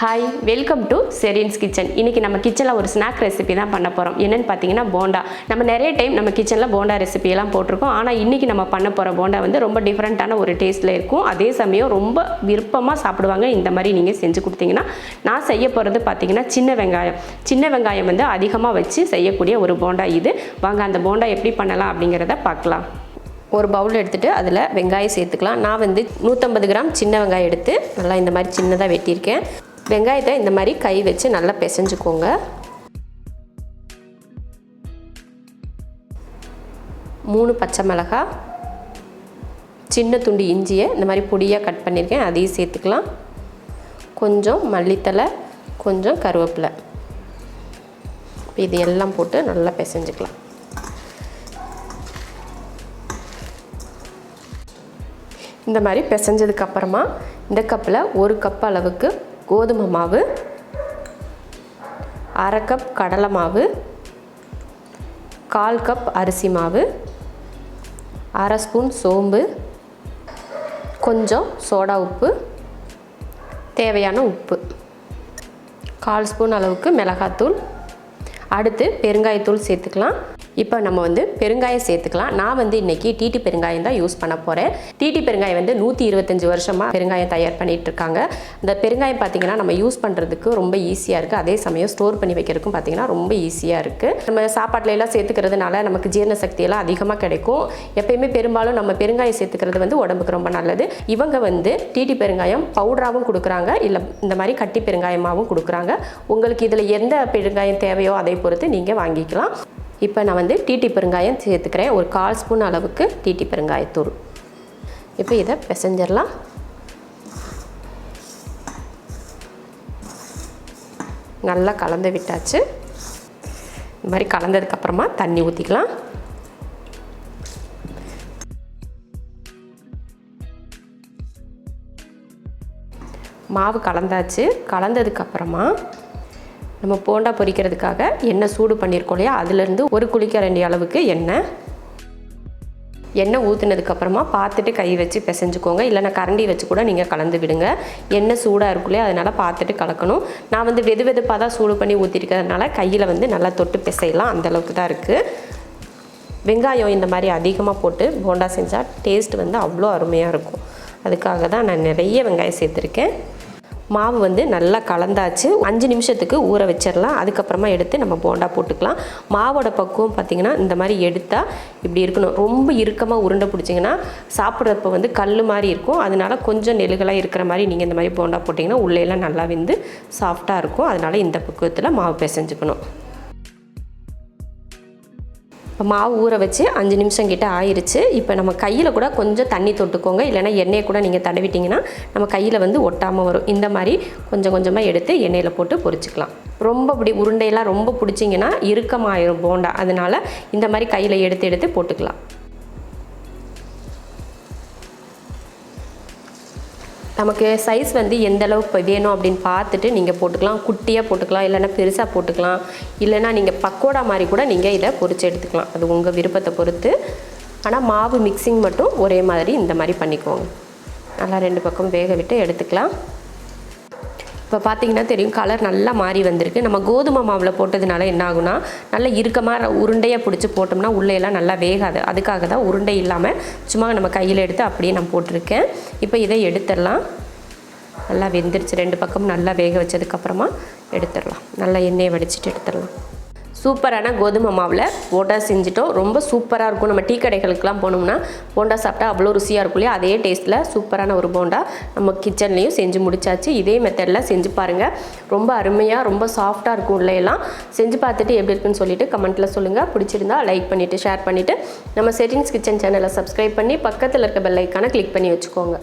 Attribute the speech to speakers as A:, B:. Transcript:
A: Hi, welcome to Sherin's kitchen. இன்றைக்கி நம்ம கிச்சனில் ஒரு ஸ்நாக் ரெசிபி தான் பண்ண போகிறோம். என்னென்னு பார்த்தீங்கன்னா போண்டா. நம்ம நிறைய டைம் நம்ம கிச்சனில் போண்டா ரெசிபியெல்லாம் போட்டிருக்கோம். ஆனால் இன்றைக்கி நம்ம பண்ண போகிற போண்டா வந்து ரொம்ப டிஃப்ரெண்ட்டான ஒரு டேஸ்ட்டில் இருக்கும். அதே சமயம் ரொம்ப விருப்பமாக சாப்பிடுவாங்க. இந்த மாதிரி நீங்கள் செஞ்சு கொடுத்தீங்கன்னா. நான் செய்ய போகிறது பார்த்தீங்கன்னா சின்ன வெங்காயம் வந்து அதிகமாக வச்சு செய்யக்கூடிய ஒரு போண்டா இது. வாங்க அந்த போண்டா எப்படி பண்ணலாம் அப்படிங்கிறத பார்க்கலாம். ஒரு பவுல் எடுத்துகிட்டு அதில் வெங்காயம் சேர்த்துக்கலாம். நான் வந்து 150 கிராம் சின்ன வெங்காயம் எடுத்து நல்லா இந்த மாதிரி சின்னதாக வெட்டியிருக்கேன். வெங்காயத்தை இந்த மாதிரி கை வச்சு நல்லா பிசைஞ்சுக்கோங்க. மூணு பச்சை மிளகாய், சின்ன துண்டு இஞ்சியை இந்த மாதிரி பொடியாக கட் பண்ணியிருக்கேன், அதையும் சேர்த்துக்கலாம். கொஞ்சம் மல்லித்தலை, கொஞ்சம் கருவேப்பிலை, இது எல்லாம் போட்டு நல்லா பிசைஞ்சுக்கலாம். இந்த மாதிரி பிசைஞ்சதுக்கப்புறமா இந்த கப்பில் 1 கப் அளவுக்கு கோதுமை மாவு, 1/2 கப் கடலை மாவு, 1/4 கப் அரிசி மாவு, 1/2 ஸ்பூன் சோம்பு, கொஞ்சம் சோடா உப்பு, தேவையான உப்பு, 1/4 ஸ்பூன் அளவுக்கு மிளகாத்தூள், அடுத்து பெருங்காயத்தூள் சேர்த்துக்கலாம். இப்போ நம்ம வந்து பெருங்காயம் சேர்த்துக்கலாம். நான் வந்து இன்றைக்கி டிடி பெருங்காயம் தான் யூஸ் பண்ண போகிறேன். டிடி பெருங்காயம் வந்து 125 வருஷமாக பெருங்காயம் தயார் பண்ணிகிட்டு இருக்காங்க. இந்த பெருங்காயம் பார்த்திங்கன்னா நம்ம யூஸ் பண்ணுறதுக்கு ரொம்ப ஈஸியாக இருக்குது. அதே சமயம் ஸ்டோர் பண்ணி வைக்கிறதுக்கும் பார்த்திங்கன்னா ரொம்ப ஈஸியாக இருக்குது. நம்ம சாப்பாட்டில் எல்லாம் சேர்த்துக்கிறதுனால நமக்கு ஜீரண சக்தியெல்லாம் அதிகமாக கிடைக்கும். எப்பயுமே பெரும்பாலும் நம்ம பெருங்காயம் சேர்த்துக்கிறது வந்து உடம்புக்கு ரொம்ப நல்லது. இவங்க வந்து டிடி பெருங்காயம் பவுடராகவும் கொடுக்குறாங்க, இல்லை இந்த மாதிரி கட்டி பெருங்காயமாகவும் கொடுக்குறாங்க. உங்களுக்கு இதில் எந்த பெருங்காயம் தேவையோ அதை பொறுத்து நீங்கள் வாங்கிக்கலாம். இப்போ நான் வந்து டிடி பெருங்காயம் சேர்த்துக்கிறேன். ஒரு 1/4 ஸ்பூன் அளவுக்கு டிடி பெருங்காயத்தூள். இப்போ இதை பிசைஞ்சிடலாம். நல்லா கலந்து விட்டாச்சு. இந்த மாதிரி கலந்ததுக்கப்புறமா தண்ணி ஊற்றிக்கலாம். மாவு கலந்தாச்சு. கலந்ததுக்கப்புறமா நம்ம போண்டா பொரிக்கிறதுக்காக எண்ணெய் சூடு பண்ணியிருக்கோம் இல்லையா, அதுலேருந்து 1 குழிக்கரண்டி அளவுக்கு எண்ணெய் ஊற்றுனதுக்கப்புறமா பார்த்துட்டு கை வச்சு பிசைஞ்சுக்கோங்க. இல்லைனா கரண்டி வச்சு கூட நீங்கள் கலந்து விடுங்க. எண்ணெய் சூடாக இருக்கும் இல்லையா, அதனால் பார்த்துட்டு கலக்கணும். நான் வந்து வெதுப்பாக தான் சூடு பண்ணி ஊற்றிருக்கிறதுனால கையில் வந்து நல்லா தொட்டு பிசையலாம், அந்தளவுக்கு தான் இருக்குது. வெங்காயம் இந்த மாதிரி அதிகமாக போட்டு போண்டா செஞ்சால் டேஸ்ட் வந்து அவ்வளோ அருமையாக இருக்கும். அதுக்காக தான் நான் நிறைய வெங்காயம் சேர்த்துருக்கேன். மாவு வந்து நல்லா கலந்தாச்சு. 5 நிமிஷத்துக்கு ஊற வச்சிடலாம். அதுக்கப்புறமா எடுத்து நம்ம போண்டா போட்டுக்கலாம். மாவோட பக்குவம் பார்த்திங்கன்னா இந்த மாதிரி எடுத்தால் இப்படி இருக்கணும். ரொம்ப இறுக்கமாக உருண்டை பிடிச்சிங்கன்னா சாப்பிட்றப்ப வந்து கல் மாதிரி இருக்கும். அதனால கொஞ்சம் நெழுகலாக இருக்கிற மாதிரி நீங்கள் இந்த மாதிரி போண்டா போட்டிங்கன்னா உள்ளேலாம் நல்லா வெந்து சாஃப்டாக இருக்கும். அதனால் இந்த பக்குவத்தில் மாவு பிசைஞ்சுக்கணும். இப்போ மாவு ஊற வச்சு 5 நிமிஷம் கிட்ட ஆயிடுச்சு. இப்போ நம்ம கையில் கூட கொஞ்சம் தண்ணி தொட்டுக்கோங்க, இல்லைனா எண்ணெயை கூட நீங்கள் தடவிட்டிங்கன்னா நம்ம கையில் வந்து ஒட்டாமல் வரும். இந்த மாதிரி கொஞ்சம் கொஞ்சமாக எடுத்து எண்ணெயில் போட்டு பொரிச்சிக்கலாம். ரொம்ப இப்படி உருண்டையெல்லாம் ரொம்ப பிடிச்சிங்கன்னா இறுக்கமாயிரும் போண்டா. அதனால் இந்த மாதிரி கையில் எடுத்து போட்டுக்கலாம். நமக்கு சைஸ் வந்து எந்த அளவுக்கு வேணும் அப்படின்னு பார்த்துட்டு நீங்கள் போட்டுக்கலாம். குட்டியாக போட்டுக்கலாம், இல்லைனா பெருசாக போட்டுக்கலாம், இல்லைனா நீங்கள் பக்கோடா மாதிரி கூட நீங்கள் இதை பொரிச்சு எடுத்துக்கலாம். அது உங்கள் விருப்பத்தை பொறுத்து. ஆனால் மாவு மிக்சிங் மட்டும் ஒரே மாதிரி இந்த மாதிரி பண்ணிக்கோங்க. நல்லா 2 பக்கம் வேக விட்டு எடுத்துக்கலாம். இப்போ பார்த்திங்கன்னா தெரியும், கலர் நல்லா மாறி வந்திருக்கு. நம்ம கோதுமை மாவில் போட்டதுனால என்ன ஆகுனா நல்லா இறுக்கமாக உருண்டையாக பிடிச்சி போட்டோம்னா உள்ளேயெல்லாம் நல்லா வேகாது. அதுக்காக தான் உருண்டை இல்லாமல் சும்மா நம்ம கையில் எடுத்து அப்படியே நான் போட்டிருக்கேன். இப்போ இதை எடுத்துடலாம். நல்லா வெந்துருச்சு. 2 பக்கம் நல்லா வேக வச்சதுக்கப்புறமா எடுத்துடலாம். நல்லா எண்ணெயை வடிச்சிட்டு எடுத்துடலாம். சூப்பரான கோதுமை மாவில் போண்டா செஞ்சுட்டோம். ரொம்ப சூப்பராக இருக்கும். நம்ம டீ கடைகளுக்கெலாம் போனோம்னா போண்டா சாப்பிட்டா அவ்வளோ ருசியாக இருக்கும் இல்லையா, அதே டேஸ்ட்டில் சூப்பரான ஒரு போண்டா நம்ம கிச்சன்லேயும் செஞ்சு முடிச்சாச்சு. இதே மெத்தடில் செஞ்சு பாருங்கள். ரொம்ப அருமையாக ரொம்ப சாஃப்டாக இருக்கும். உள்ளேயெல்லாம் செஞ்சு பார்த்துட்டு எப்படி இருக்குன்னு சொல்லிவிட்டு கமெண்ட்டில் சொல்லுங்கள். பிடிச்சிருந்தா லைக் பண்ணிவிட்டு ஷேர் பண்ணிவிட்டு நம்ம ஷெரின்ஸ் கிச்சன் சேனலை சப்ஸ்கிரைப் பண்ணி பக்கத்தில் இருக்க பெல் ஐக்கானை கிளிக் பண்ணி வச்சுக்கோங்க.